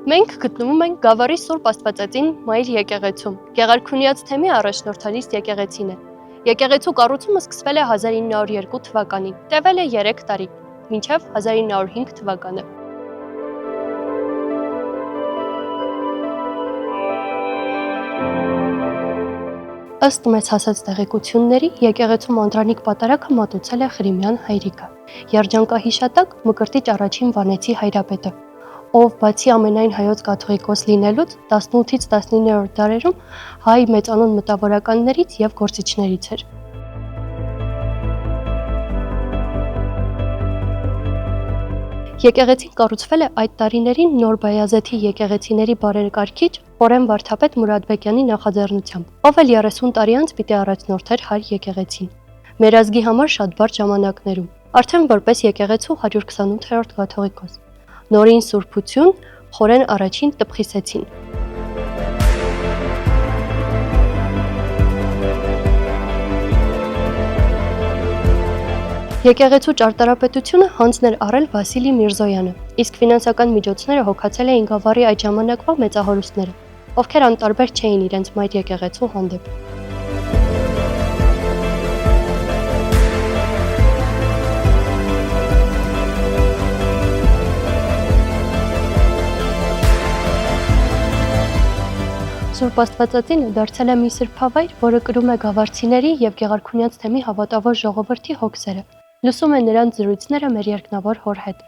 Մենք գտնվում ենք Գավառի Սուրբ Աստվածածին Մայր եկեղեցում։ Գեղարքունիաց թեմի առաջնորդալիստ եկեղեցին է։ Եկեղեցու կառուցումը սկսվել է 1902 թվականին, տևել է 3 տարի, մինչև 1905 թվականը։ Ըստ մեծ հասած տեղեկությունների, եկեղեցու անդրանիկ պատարագը մատուցել է Ղրիմյան հայրիկը, երջանկահիշատակ Մկրտիչ առաջին Վանեցի հայրապետը, ով բացի ամենայն հայոց կաթողիկոս լինելուց 18-ից 19-րդ դարերում հայ մեծանուն մտավորականներից և գործիչներից էր։ Եկեղեցին կառուցվել է այդ տարիներին Նոր Բայազեթի եկեղեցիների բարեկարգիչ Խորեմ Վարդապետ Մուրադբեկյանի նախաձեռնությամբ, ով էլ 30 տարի անց պիտի առաջնորդեր հայ եկեղեցին։ Մեր ազգի համար շատ բարդ ժամանակներում, արդեն որպես եկեղեցու 128-րդ կաթողիկոս։ Նորին սուրբություն Խորեն առաջին տպխիսեցին։ Եկեղեցու ճարտարապետությունը հանձն էր առել Վասիլի Միրզոյանը, իսկ ֆինանսական միջոցները հոգացել էին Գավառի այդ ժամանակվա մեծահորուստները, ովքեր անտարբեր չէին իրենց մայր եկեղեցու հանդեպ։ Սուրբ Աստվածածինը դարձել է մի սրբավայր, որը կրում է գավառցիների և Գեղարքունիաց թեմի հավատավոր ժողովրդի հոգսերը, լսում է նրանց զրույցները մեր երկնավոր հոր հետ։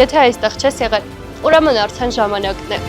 Եթե այստեղ չես եղել, ուրեմն արդեն ժամանակն է։